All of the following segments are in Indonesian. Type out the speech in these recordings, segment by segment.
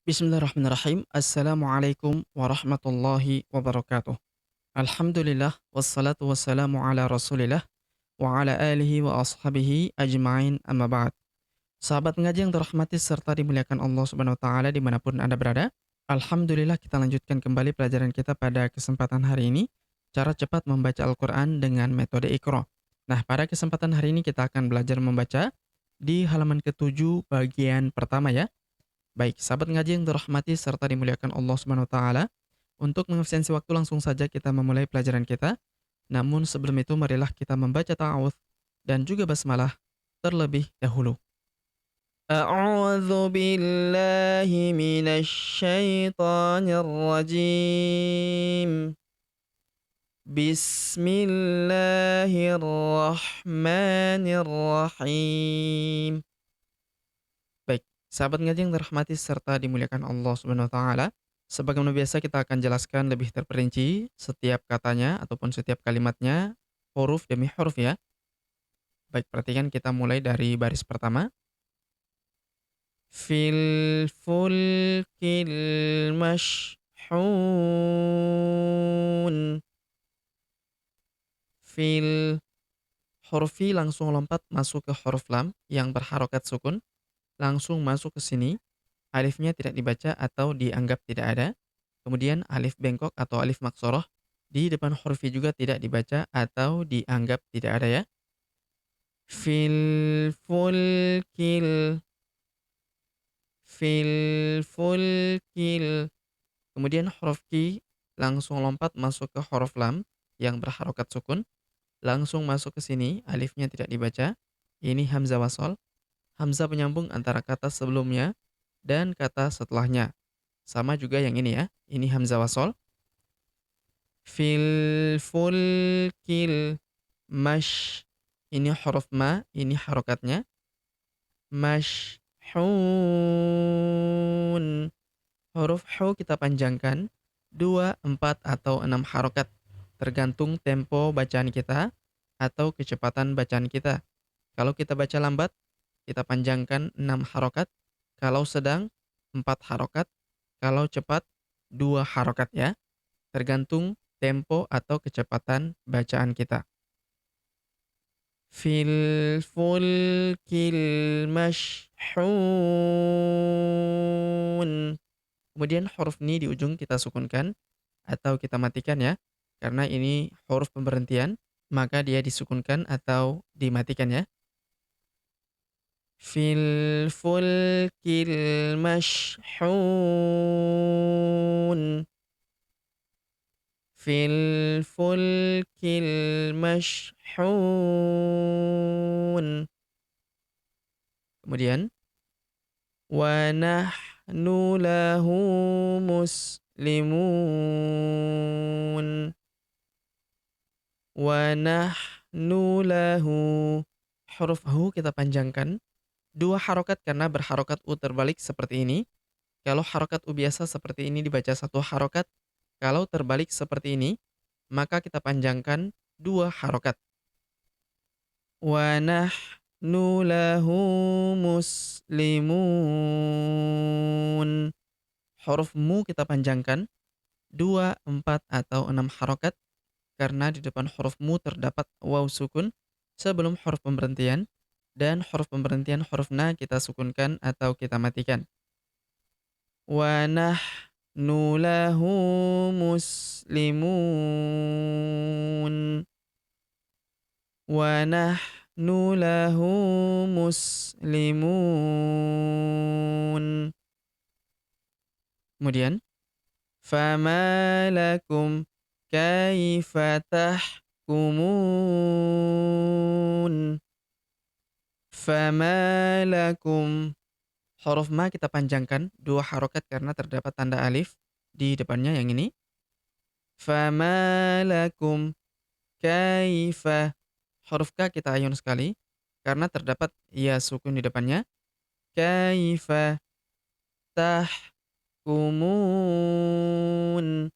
Bismillahirrahmanirrahim. Assalamualaikum warahmatullahi wabarakatuh. Alhamdulillah wassalatu wassalamu ala Rasulillah wa ala alihi wa ashabihi ajma'in amma ba'd. Sahabat ngaji yang terhormati serta dimuliakan Allah Subhanahu wa taala dimanapun Anda berada. Alhamdulillah kita lanjutkan kembali pelajaran kita pada kesempatan hari ini, cara cepat membaca Al-Qur'an dengan metode Iqra. Nah, pada kesempatan hari ini kita akan belajar membaca di halaman ke-7 bagian pertama ya. Baik, sahabat ngaji yang dirahmati serta dimuliakan Allah Subhanahu wa taala, untuk mengefisiensi waktu langsung saja kita memulai pelajaran kita. Namun sebelum itu marilah kita membaca ta'awudz dan juga basmalah terlebih dahulu. A'udzu billahi minasy syaithanir rajim. Bismillahirrahmanirrahim. Baik, sahabat ngaji yang dirahmati serta dimuliakan Allah Subhanahu wa taala, sebagaimana biasa kita akan jelaskan lebih terperinci setiap katanya ataupun setiap kalimatnya, huruf demi huruf ya. Baik, perhatikan kita mulai dari baris pertama. Fil fulkil mashhun. Fil huruf fi langsung lompat masuk ke huruf lam yang berharokat sukun, langsung masuk ke sini. Alifnya tidak dibaca atau dianggap tidak ada. Kemudian alif bengkok atau alif maksoroh di depan huruf i juga tidak dibaca atau dianggap tidak ada ya. Fil fulkil. Fil fulkil. Kemudian huruf ki langsung lompat masuk ke huruf lam yang berharokat sukun. Langsung masuk ke sini, alifnya tidak dibaca. Ini hamzah wasol. Hamzah penyambung antara kata sebelumnya dan kata setelahnya. Sama juga yang ini ya. Ini hamzah wasol. Fil fulkil mash. Ini huruf ma, ini harokatnya. Mashhun. Huruf hu kita panjangkan 2, 4 atau 6 harokat. Tergantung tempo bacaan kita atau kecepatan bacaan kita. Kalau kita baca lambat, kita panjangkan 6 harokat. Kalau sedang, 4 harokat. Kalau cepat, 2 harokat ya. Tergantung tempo atau kecepatan bacaan kita. Fil fulkil mashhun. Kemudian huruf ni di ujung kita sukunkan atau kita matikan ya. Karena ini huruf pemberhentian, maka dia disukunkan atau dimatikan ya. Fil fulkil mashhun. Fil fulkil mashhun. Kemudian wa nahnu lahu muslimun. Wa nahnu lahu. Huruf hu kita panjangkan 2 harokat karena berharokat u terbalik seperti ini. Kalau harokat u biasa seperti ini dibaca 1 harokat. Kalau terbalik seperti ini, maka kita panjangkan 2 harokat. Wa nahnu lahu muslimun. Huruf mu kita panjangkan 2, 4 atau 6 harokat. Karena di depan huruf mu terdapat waw sukun sebelum huruf pemberhentian. Dan huruf pemberhentian huruf na kita sukunkan atau kita matikan. Wa nahnu lahu muslimun. Wa nahnu lahu muslimun. Kemudian fama lakum kaifa tahkumun. Fama lakum. Huruf ma kita panjangkan 2 harokat karena terdapat tanda alif di depannya yang ini. Fama lakum kaifa. Huruf ka kita ayun sekali karena terdapat ya sukun di depannya. Kaifa tahkumun.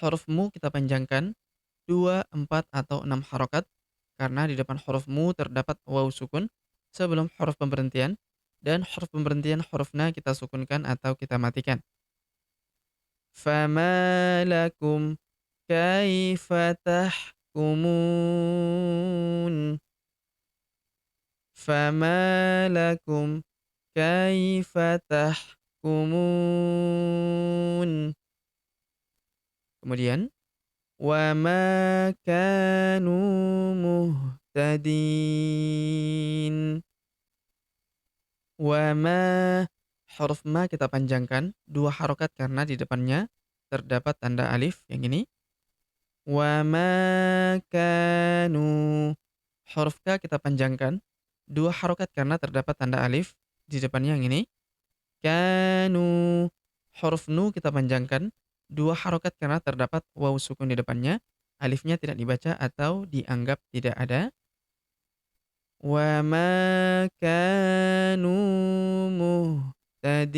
Huruf mu kita panjangkan 2, 4 atau 6 harokat karena di depan huruf mu terdapat waw sukun sebelum huruf pemberhentian. dan huruf pemberhentian huruf na kita sukunkan atau kita matikan. Fama lakum kaifa tahkumun. Fama lakum kaifa tahkumun. Kemudian wa ma kanu muhtadin. Wa ma, huruf ma kita panjangkan 2 harokat karena di depannya terdapat tanda alif yang ini. Wa ma kanu, huruf ka kita panjangkan 2 harokat karena terdapat tanda alif di depannya yang ini. Kanu, huruf nu kita panjangkan 2 harokat karena terdapat waw sukun di depannya. Alifnya tidak dibaca atau dianggap tidak ada. Wa ma kanu muhtadin.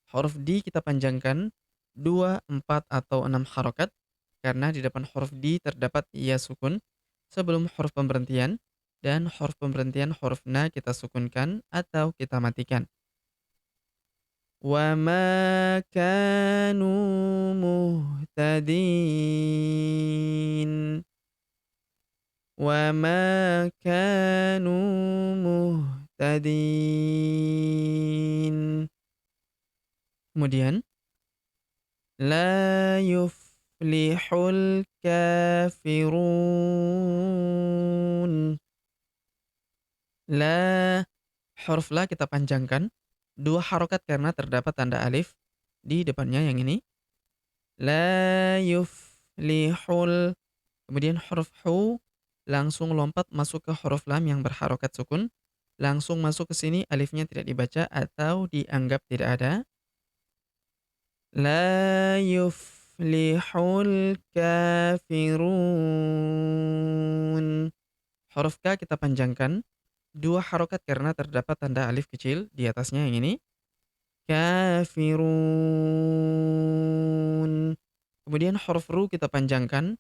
Huruf di kita panjangkan 2, 4, atau 6 harokat karena di depan huruf di terdapat ya sukun sebelum huruf pemberhentian, dan huruf pemberhentian huruf na kita sukunkan atau kita matikan. Wa ma kanu muhtadin. Wa ma kanu muhtadin. Kemudian la yuflihul kafirun. La, huruf la kita panjangkan 2 harokat karena terdapat tanda alif di depannya yang ini. La yuflihul. Kemudian huruf hu langsung lompat masuk ke huruf lam yang berharokat sukun. Langsung masuk ke sini, alifnya tidak dibaca atau dianggap tidak ada. La yuflihul kafirun. Huruf ka kita panjangkan 2 harokat karena terdapat tanda alif kecil di atasnya yang ini. Kafirun. Kemudian huruf ru kita panjangkan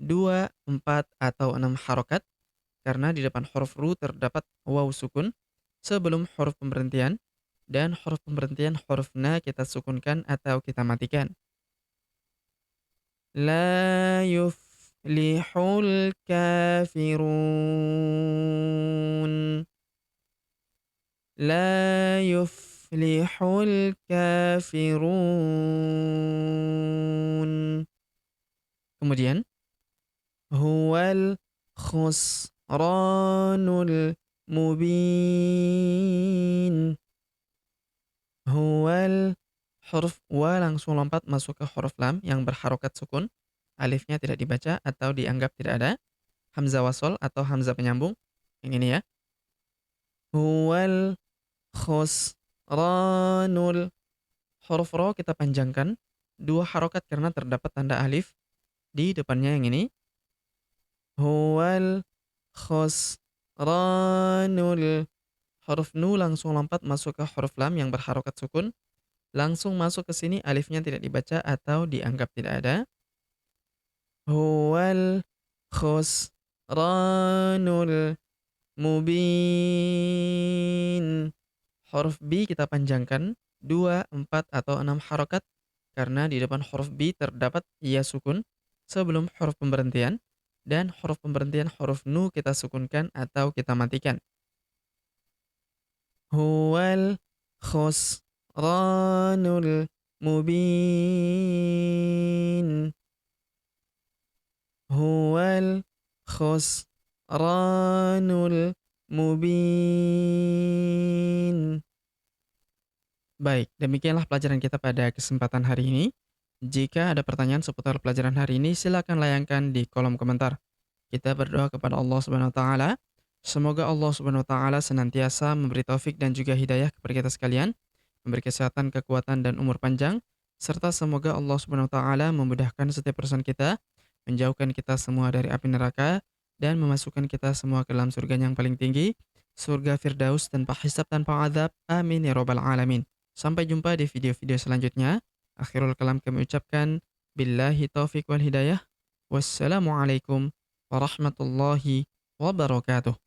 2, 4, atau 6 harokat karena di depan huruf ru terdapat waw sukun sebelum huruf pemberhentian, dan huruf pemberhentian huruf na kita sukunkan atau kita matikan. La yuflihul kafirun. La yuflihul kafirun. Kemudian huwal khusranul mubin. Huwal, huruf wa langsung lompat masuk ke huruf lam yang berharokat sukun. Alifnya tidak dibaca atau dianggap tidak ada. Hamzah wasol atau hamzah penyambung yang ini ya. Huwal khusranul. Huruf ro kita panjangkan 2 harokat karena terdapat tanda alif di depannya yang ini. Huwal khusranul. Huruf nu langsung lompat masuk ke huruf lam yang berharokat sukun. Langsung masuk ke sini, alifnya tidak dibaca atau dianggap tidak ada. Huwal khusranul mubin. Huruf B kita panjangkan 2, 4, atau 6 harokat karena di depan huruf B terdapat ya sukun sebelum huruf pemberhentian, dan huruf pemberhentian huruf nu kita sukunkan atau kita matikan. Huwal khusranul mubin. Huwal khusranul mubin. Baik, demikianlah pelajaran kita pada kesempatan hari ini. Jika ada pertanyaan seputar pelajaran hari ini, silakan layangkan di kolom komentar. Kita berdoa kepada Allah Subhanahu wa taala. Semoga Allah Subhanahu wa taala senantiasa memberi taufik dan juga hidayah kepada kita sekalian, memberi kesehatan, kekuatan, dan umur panjang, serta semoga Allah Subhanahu wa taala memudahkan setiap urusan kita, menjauhkan kita semua dari api neraka, dan memasukkan kita semua ke dalam surga yang paling tinggi, surga Firdaus tanpa hisab, tanpa azab. Amin ya rabbal alamin. Sampai jumpa di video-video selanjutnya. Akhirul kalam kami ucapkan billahi taufik wal hidayah. Wassalamualaikum warahmatullahi wabarakatuh.